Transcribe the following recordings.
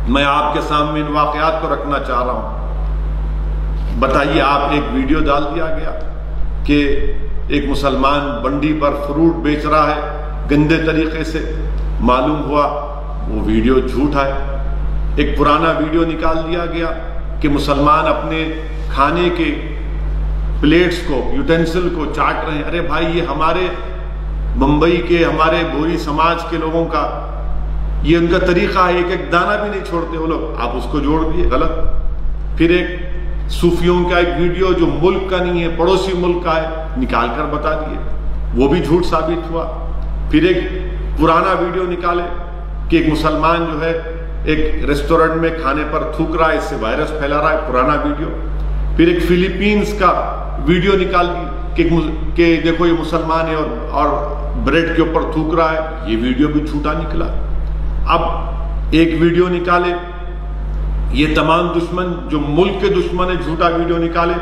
میں آپ کے سامنے ان واقعات کو رکھنا چاہ رہا ہوں۔ بتائیے، آپ ایک ویڈیو ڈال دیا گیا کہ ایک مسلمان بنڈی پر فروٹ بیچ رہا ہے گندے طریقے سے، معلوم ہوا وہ ویڈیو جھوٹا ہے۔ ایک پرانا ویڈیو نکال دیا گیا کہ مسلمان اپنے کھانے کے پلیٹس کو، یوٹینسل کو چاٹ رہے ہیں۔ ارے بھائی، یہ ہمارے ممبئی کے، ہمارے بھوری سماج کے لوگوں کا یہ ان کا طریقہ ہے، ایک ایک دانہ بھی نہیں چھوڑتے وہ لوگ، آپ اس کو جوڑ دیے، غلط۔ پھر ایک صوفیوں کا ایک ویڈیو جو ملک کا نہیں ہے، پڑوسی ملک کا ہے، نکال کر بتا دیے، وہ بھی جھوٹ ثابت ہوا۔ پھر ایک پرانا ویڈیو نکالے کہ ایک مسلمان جو ہے ایک ریسٹورنٹ میں کھانے پر تھوک رہا ہے، اس سے وائرس پھیلا رہا ہے، پرانا ویڈیو۔ پھر ایک فلپینز کا ویڈیو نکال دی کہ دیکھو یہ مسلمان ہے اور بریڈ کے اوپر تھوک رہا ہے، یہ ویڈیو بھی جھوٹا نکلا۔ اب ایک ویڈیو نکالے، یہ تمام دشمن جو ملک کے دشمن ہے، جھوٹا ویڈیو نکالے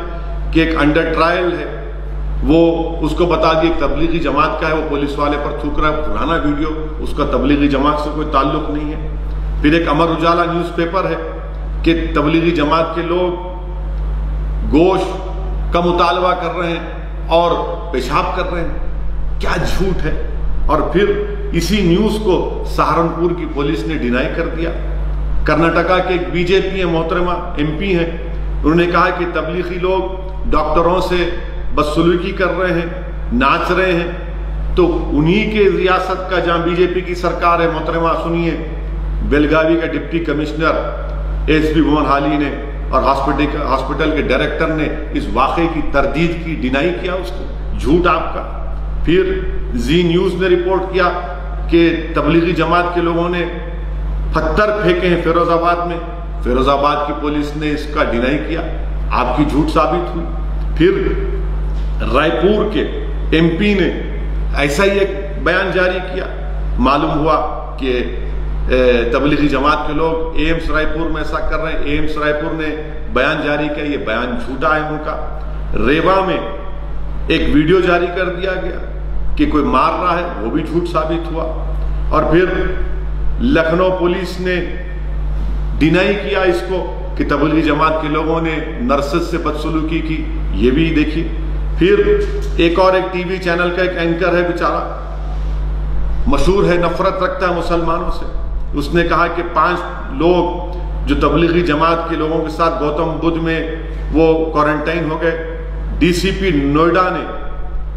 کہ ایک انڈر ٹرائل ہے، وہ اس کو بتا دیے تبلیغی جماعت کا ہے، وہ پولیس والے پر تھوک رہا ہے، پرانا ویڈیو، اس کا تبلیغی جماعت سے کوئی تعلق نہیں ہے۔ پھر ایک امر اجالا نیوز پیپر ہے کہ تبلیغی جماعت کے لوگ گوشت کا مطالبہ کر رہے ہیں اور پیشاب کر رہے ہیں، کیا جھوٹ ہے۔ اور پھر اسی نیوز کو سہارنپور کی پولیس نے ڈینائی کر دیا۔ کرناٹکا کے ایک بی جے پی ہیں، محترمہ ایم پی ہیں، انہوں نے کہا کہ تبلیغی لوگ ڈاکٹروں سے بدسلوکی کر رہے ہیں، ناچ رہے ہیں، تو انہی کے ریاست کا جہاں بی جے پی کی سرکار ہے، محترمہ سنیے، بیلگاوی کا ڈپٹی کمشنر ایس بی بھون حالی نے اور ہاسپٹل کے ڈائریکٹر نے اس واقعے کی تردید کی، ڈینائی کیا اس کو، جھوٹ آپ کا۔ پھر زی نیوز نے رپورٹ کیا کہ تبلیغی جماعت کے لوگوں نے پتھر پھینکے ہیں فیروز آباد میں، فیروز آباد کی پولیس نے اس کا ڈینائی کیا، آپ کی جھوٹ ثابت ہوئی۔ پھر رائے پور کے ایم پی نے ایسا ہی ایک بیان جاری کیا، معلوم ہوا کہ تبلیغی جماعت کے لوگ ایمس رائے پور میں ایسا کر رہے ہیں، ایمس رائے پور نے بیان جاری کیا، یہ بیان جھوٹا ہے ان کا۔ ریوا میں ایک ویڈیو جاری کر دیا گیا کہ کوئی مار رہا ہے، وہ بھی جھوٹ ثابت ہوا۔ اور پھر لکھنؤ پولیس نے ڈینائی کیا اس کو کہ تبلیغی جماعت کے لوگوں نے نرسز سے بدسلوکی کی، یہ بھی دیکھیے۔ پھر ایک اور ایک ٹی وی چینل کا ایک اینکر ہے بیچارہ، مشہور ہے، نفرت رکھتا ہے مسلمانوں سے، اس نے کہا کہ 5 لوگ جو تبلیغی جماعت کے لوگوں کے ساتھ گوتم بدھ میں وہ کوارنٹائن ہو گئے، ڈی سی پی نوئیڈا نے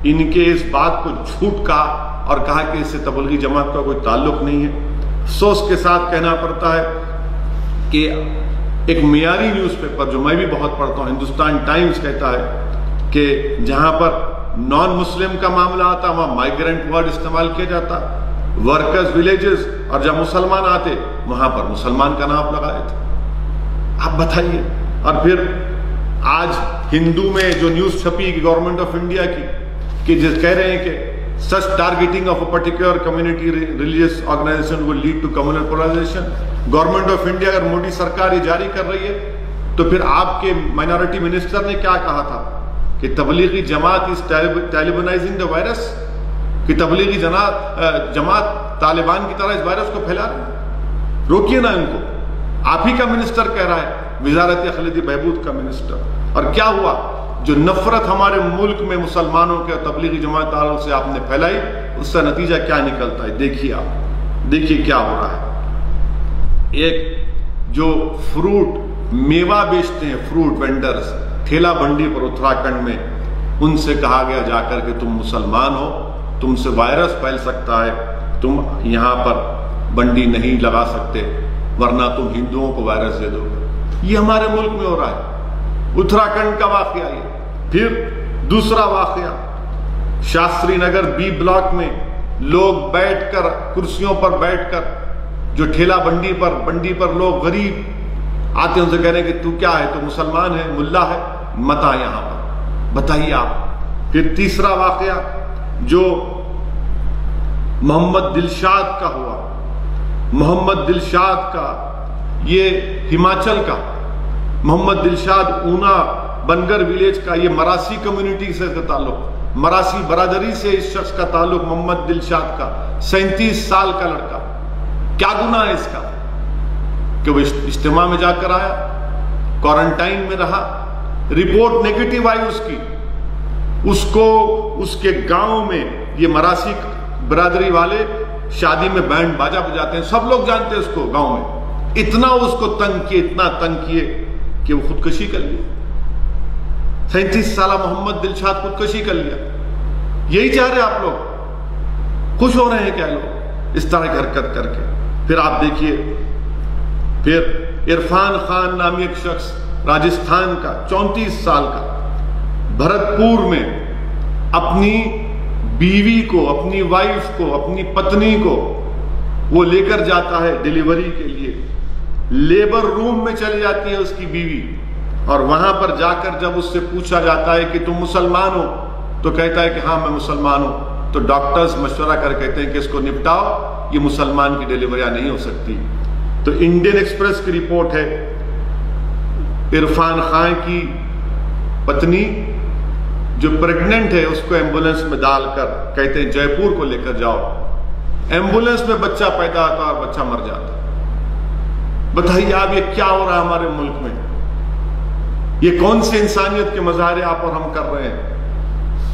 ان کے اس بات کو جھوٹ کہا اور کہا کہ اس سے تبلیغی جماعت کا کوئی تعلق نہیں ہے۔ افسوس کے ساتھ کہنا پڑتا ہے کہ ایک معیاری نیوز پیپر جو میں بھی بہت پڑھتا ہوں، ہندوستان ٹائمز، کہتا ہے کہ جہاں پر نان مسلم کا معاملہ آتا وہاں مائیگرنٹ ورڈ استعمال کیا جاتا، ورکرز ولیجز، اور جب مسلمان آتے وہاں پر مسلمان کا نام لگائے تھے۔ آپ بتائیے۔ اور پھر آج ہندو میں جو نیوز چھپی گورنمنٹ آف انڈیا کی کہ جس کہہ رہے ہیں کہ such targeting of a particular community religious organization will lead to communal polarization۔ Government of India اگر مودی سرکار یہ جاری کر رہی ہے تو پھر آپ کے مائنورٹی منسٹر نے کیا کہا تھا کہ Tablighi Jamaat is Talibanizing the virus، کہ تبلیغی جماعت طالبان کی طرح اس وائرس کو پھیلا رہی ہے، روکیے نا ان کو۔ آپ ہی کا منسٹر کہہ رہا ہے، وزارت اقلیتی بہبود کا منسٹر۔ اور کیا ہوا؟ جو نفرت ہمارے ملک میں مسلمانوں کے تبلیغی جماعت تعلق سے آپ نے پھیلائی، اس کا نتیجہ کیا نکلتا ہے؟ دیکھیے آپ، دیکھیے کیا ہو رہا ہے۔ ایک جو فروٹ میوہ بیچتے ہیں، فروٹ وینڈرز، ٹھیلا بنڈی پر اتراکھنڈ میں، ان سے کہا گیا جا کر کہ تم مسلمان ہو، تم سے وائرس پھیل سکتا ہے، تم یہاں پر بنڈی نہیں لگا سکتے ورنہ تم ہندوؤں کو وائرس دے دو گے۔ یہ ہمارے ملک میں ہو رہا ہے، اتراکھنڈ کا واقعہ یہ۔ پھر دوسرا واقعہ، شاستری نگر بی بلاک میں لوگ بیٹھ کر، کرسیوں پر بیٹھ کر، جو ٹھیلا بنڈی پر لوگ غریب آتے ہیں، ان سے کہہ رہے ہیں کہ تو کیا ہے، تو مسلمان ہے، ملا ہے، مت آ یہاں پر۔ بتائیے آپ۔ پھر تیسرا واقعہ جو محمد دلشاد کا ہوا، محمد دلشاد کا، یہ ہماچل کا، محمد دلشاد اونا بنگر ولیج کا، یہ مراسی کمیونٹی سے تعلق، مراسی برادری سے اس شخص کا تعلق، محمد دلشاد کا، 37 سال کا لڑکا، کیا گناہ ہے اس کا؟ कि वो इज्तिमा में जाकर आया, क्वारंटाइन में रहा, रिपोर्ट नेगेटिव आई उसको उसके गांव में ये मरासी बिरादरी वाले शादी में बैंड बाजा बजाते हैं, सब लोग जानते हैं उसको गांव में। इतना उसको तंग किए, इतना तंग किए कि वो खुदकशी कर लिया। 37 साल मोहम्मद दिलशाद खुदकशी कर लिया। यही चाह रहे आप लोग? खुश हो रहे हैं क्या लोग इस तरह की हरकत करके? फिर आप देखिए, फिर इरफान खान नामी एक शख्स राजस्थान का 34 साल का भरतपुर में अपनी बीवी को, अपनी वाइफ को, अपनी पत्नी को वो लेकर जाता है डिलीवरी के लिए। लेबर रूम में चली जाती है उसकी बीवी, और वहां पर जाकर जब उससे पूछा जाता है कि तुम मुसलमान हो, तो कहता है कि हाँ मैं मुसलमान हूं। तो डॉक्टर्स मशवरा कर कहते हैं कि इसको निपटाओ, ये मुसलमान की डिलीवरियां नहीं हो सकती। तो इंडियन एक्सप्रेस की रिपोर्ट है, इरफान खान की पत्नी जो प्रेग्नेंट है उसको एम्बुलेंस में डालकर कहते हैं जयपुर को लेकर जाओ। एम्बुलेंस में बच्चा पैदा होता और बच्चा मर जाता। बताइए आप, ये क्या हो रहा है हमारे मुल्क में? ये कौन से इंसानियत के मजारे आप और हम कर रहे हैं?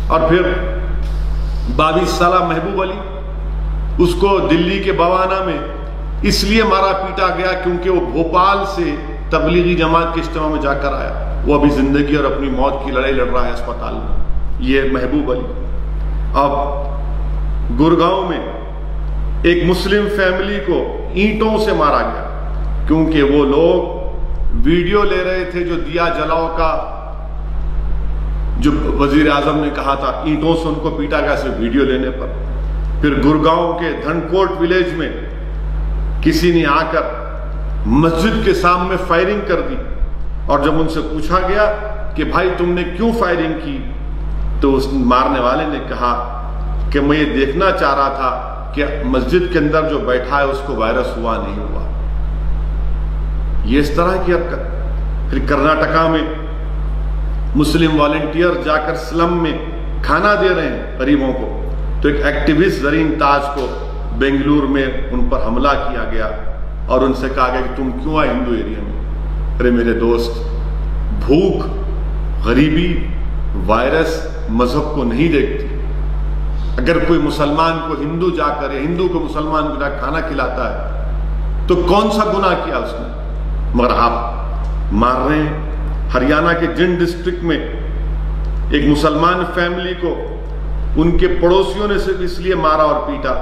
और फिर 22 साल महबूब अली, उसको दिल्ली के बवाना में इसलिए मारा पीटा गया क्योंकि वो भोपाल से तबलीगी जमात के इज्तिमा में जाकर आया। वो अभी जिंदगी और अपनी मौत की लड़ाई लड़ रहा है अस्पताल में, ये महबूब अली। अब गुड़गांव में एक मुस्लिम फैमिली को ईंटों से मारा गया क्योंकि वो लोग वीडियो ले रहे थे जो दिया जलाओ का, जो वजीर आजम ने कहा था, ईंटों से उनको पीटा गया सिर्फ वीडियो लेने पर। फिर गुड़गांव के धनकोट विलेज में किसी ने आकर मस्जिद के सामने फायरिंग कर दी, और जब उनसे पूछा गया कि भाई तुमने क्यों फायरिंग की, तो उस मारने वाले ने कहा कि मैं ये देखना चाह रहा था कि मस्जिद के अंदर जो बैठा है उसको वायरस हुआ नहीं हुआ। ये इस तरह की हरकत। फिर कर्नाटका में मुस्लिम वॉलंटियर जाकर स्लम में खाना दे रहे हैं गरीबों को, तो एक एक्टिविस्ट जरीन ताज को बेंगलुरु में उन पर हमला किया गया और उनसे कहा गया कि तुम क्यों आए हिंदू एरिया में? अरे मेरे दोस्त, भूख, गरीबी, वायरस मजहब को नहीं देखती। अगर कोई मुसलमान को हिंदू जाकर या हिंदू को मुसलमान को जाकर खाना खिलाता है तो कौन सा गुनाह किया उसने? मगर आप मार रहे हैं। हरियाणा के जिंद डिस्ट्रिक्ट में एक मुसलमान फैमिली को उनके पड़ोसियों ने सिर्फ इसलिए मारा और पीटा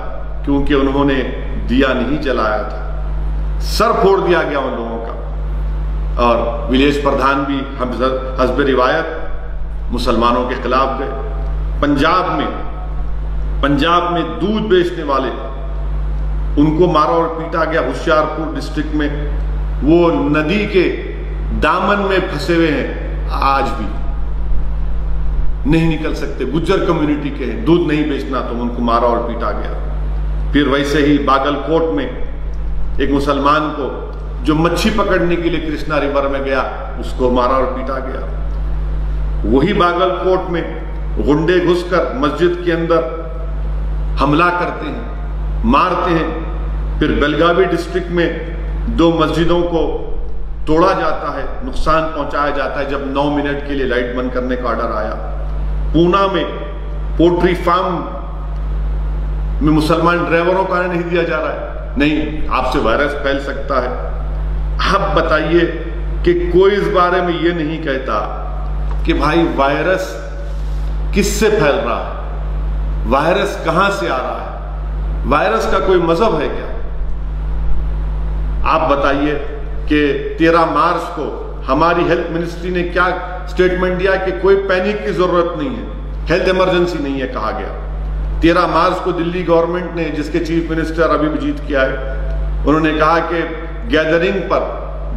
क्योंकि उन्होंने दिया नहीं जलाया था। सर फोड़ दिया गया उन लोगों का। और विलेज प्रधान भी हस्ब रिवायत मुसलमानों के खिलाफ गए। पंजाब में दूध बेचने वाले, उनको मारा और पीटा गया। होशियारपुर डिस्ट्रिक्ट में वो नदी के दामन में फंसे हुए हैं, आज भी नहीं निकल सकते। गुज्जर कम्युनिटी के हैं, दूध नहीं बेचना तो उनको मारा और पीटा गया। फिर वैसे ही बागलकोट में एक मुसलमान को जो मच्छी पकड़ने के लिए कृष्णा रिवर में गया उसको मारा और पीटा गया। वही बागलकोट में गुंडे घुसकर मस्जिद के अंदर हमला करते हैं, मारते हैं। फिर बेलगावी डिस्ट्रिक्ट में 2 मस्जिदों को तोड़ा जाता है, नुकसान पहुंचाया जाता है जब 9 मिनट के लिए लाइट बंद करने का ऑर्डर आया। पूना में पोल्ट्री फार्म में मुसलमान ड्राइवरों को आने नहीं दिया जा रहा है, नहीं आपसे वायरस फैल सकता है। आप बताइए कि कोई इस बारे में ये नहीं कहता कि भाई वायरस किससे फैल रहा है, वायरस कहां से आ रहा है, वायरस का कोई मजहब है क्या? आप बताइए कि 13 मार्च को हमारी हेल्थ मिनिस्ट्री ने क्या स्टेटमेंट दिया कि कोई पैनिक की जरूरत नहीं है, हेल्थ इमरजेंसी नहीं है कहा गया। 13 मार्च को दिल्ली गवर्नमेंट ने, जिसके चीफ मिनिस्टर अभी जीत किया है, उन्होंने कहा कि गैदरिंग पर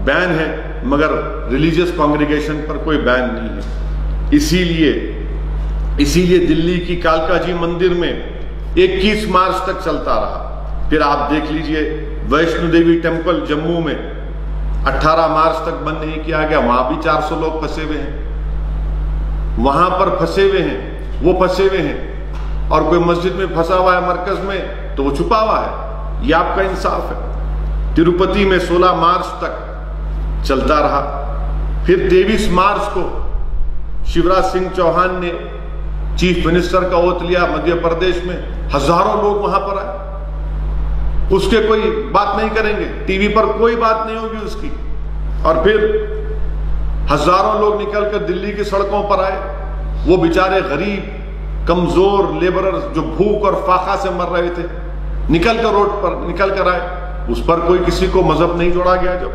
बैन है मगर रिलीजियस कांग्रीगेशन पर कोई बैन नहीं है। इसीलिए दिल्ली की कालका जी मंदिर में 21 मार्च तक चलता रहा। फिर आप देख लीजिए वैष्णो देवी टेम्पल जम्मू में 18 मार्च तक बंद नहीं किया गया, वहां भी 400 लोग फंसे हुए हैं, वहां पर फंसे हुए हैं, वो फंसे हुए हैं। और कोई मस्जिद में फंसा हुआ है मरकज में तो वो छुपा हुआ है। ये आपका इंसाफ है? तिरुपति में 16 मार्च तक चलता रहा। फिर 23 मार्च को शिवराज सिंह चौहान ने चीफ मिनिस्टर का ओथ लिया मध्य प्रदेश में, हजारों लोग वहां पर आए। उसके कोई बात नहीं करेंगे, टीवी पर कोई बात नहीं होगी उसकी। और फिर हजारों लोग निकलकर दिल्ली की सड़कों पर आए। वो बेचारे गरीब कमजोर लेबरर्स जो भूख और फाका से मर रहे थे, निकलकर रोड पर निकल कर आए। उस पर कोई किसी को मजहब नहीं जोड़ा गया। जब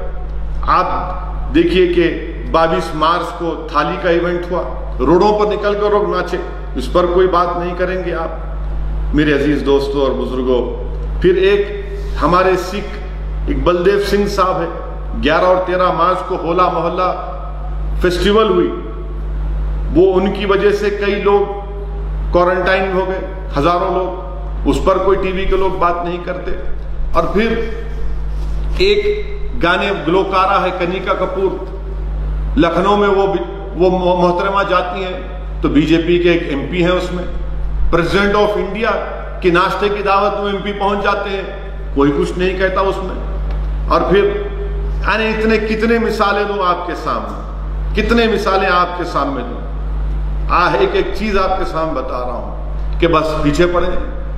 आप देखिए कि 22 मार्च को थाली का इवेंट हुआ, रोडों पर निकलकर लोग नाचे, इस पर कोई बात नहीं करेंगे आप मेरे अजीज दोस्तों और बुजुर्गों। फिर एक हमारे सिख एक बलदेव सिंह साहब है, 11 और 13 मार्च को होला मोहल्ला फेस्टिवल हुई। वो उनकी वजह से कई लोग क्वारंटाइन हो गए, हजारों लोग। उस पर कोई टीवी के लोग बात नहीं करते। और फिर एक गाने ग्लोकारा है कनिका कपूर, लखनऊ में वो मोहतरमा जाती हैं तो बीजेपी के एक एमपी हैं उसमें। प्रेसिडेंट ऑफ इंडिया के नाश्ते की दावत में एमपी पहुंच जाते हैं, कोई कुछ नहीं कहता उसमें। और फिर यानी इतने कितने मिसालें दूं आपके सामने, कितने मिसालें आपके सामने दूं। एक एक चीज आपके सामने बता रहा हूं कि बस पीछे पड़े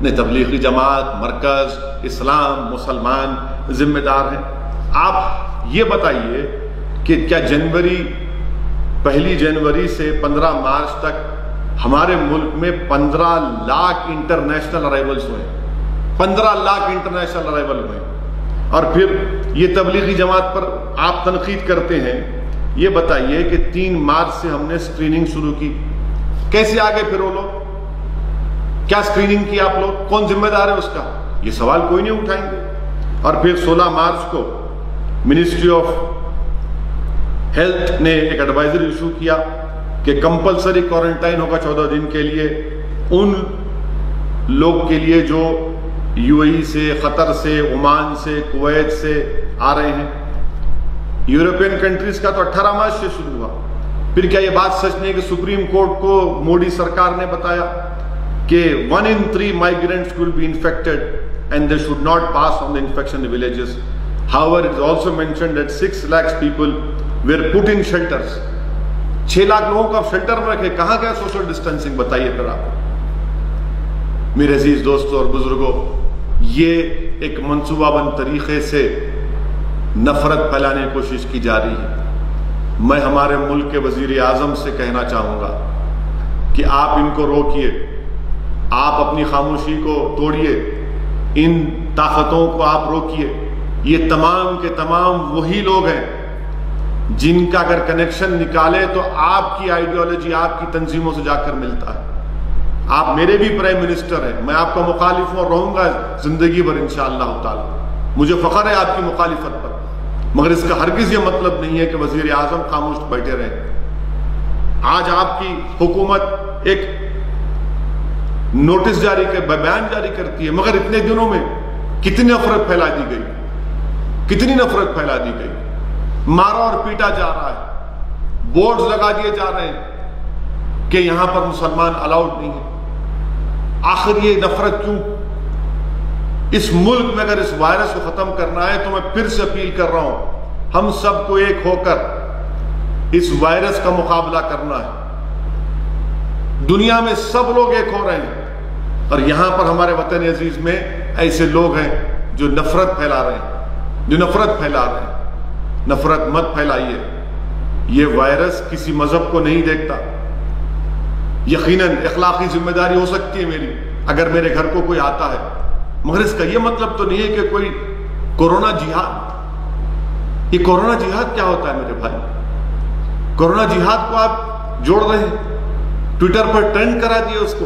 नहीं। तबलीगी जमात, मरकज, इस्लाम, मुसलमान जिम्मेदार हैं। आप ये बताइए कि क्या पहली जनवरी से 15 मार्च तक हमारे मुल्क में 15 लाख इंटरनेशनल अराइवल्स हुए, 15 लाख इंटरनेशनल अराइवल हुए। और फिर ये तबलीगी जमात पर आप तनकीद करते हैं। ये बताइए कि 3 मार्च से हमने स्क्रीनिंग शुरू की, कैसे आगे फिर वो लोग? क्या स्क्रीनिंग की आप लोग? कौन जिम्मेदार है उसका? ये सवाल कोई नहीं उठाएंगे। और फिर 16 मार्च को मिनिस्ट्री ऑफ हेल्थ ने एक एडवाइजरी इशू किया कि कंपलसरी क्वारंटाइन होगा 14 दिन के लिए उन लोग के लिए जो यूएई से, कतर से, ओमान से, कुवैत से आ रहे हैं। यूरोपियन कंट्रीज का तो 18 मार्च से शुरू हुआ। फिर क्या ये बात सच नहीं कि सुप्रीम कोर्ट को मोदी सरकार ने बताया कि 1 in 3 migrants will be infected and they should not pass on the infection in villages. However, it is also mentioned that 6 lakhs people were put in shelters. 6 lakh लोगों को आप शेल्टर में रखे, कहां गया सोशल डिस्टेंसिंग? बताइए फिर आप मेरे अजीज दोस्तों और बुजुर्गों। ये एक मंसूबाबंद तरीके से नफरत फैलाने की कोशिश की जा रही है। मैं हमारे मुल्क के वजीर आजम से कहना चाहूंगा कि आप इनको रोकिए, आप अपनी खामोशी को तोड़िए, इन ताकतों को आप रोकिए। ये तमाम के तमाम वही लोग हैं जिनका अगर कनेक्शन निकाले तो आपकी आइडियोलॉजी आपकी तंजीमों से जाकर मिलता है। आप मेरे भी प्राइम मिनिस्टर हैं, मैं आपका मुखालिफ हूं और रहूंगा जिंदगी भर इंशाअल्लाह ताला। मुझे फख्र है आपकी मुखालिफत पर, मगर इसका हरगिज ये मतलब नहीं है कि वजीर आजम खामोश बैठे रहे। आज आपकी हुकूमत एक नोटिस जारी कर, बयान जारी करती है, मगर इतने दिनों में कितनी नफरत फैला दी गई, कितनी नफरत फैला दी गई। मारा और पीटा जा रहा है, बोर्ड्स लगा दिए जा रहे हैं कि यहां पर मुसलमान अलाउड नहीं है। आखिर ये नफरत क्यों? इस मुल्क में अगर इस वायरस को खत्म करना है तो मैं फिर से अपील कर रहा हूं, हम सबको एक होकर इस वायरस का मुकाबला करना है। दुनिया में सब लोग एक हो रहे हैं और यहां पर हमारे वतन अजीज में ऐसे लोग हैं जो नफरत फैला रहे हैं, जो नफरत फैला रहे हैं। नफरत मत फैलाइए। ये वायरस किसी मजहब को नहीं देखता। यकीनन इखलाकी जिम्मेदारी हो सकती है मेरी अगर मेरे घर को कोई आता है, मगर इसका यह मतलब तो नहीं है कि कोई कोरोना जिहाद। ये कोरोना जिहाद क्या होता है मेरे भाई? कोरोना जिहाद को आप जोड़ रहे हैं, ट्विटर पर ट्रेंड करा दिए उसको।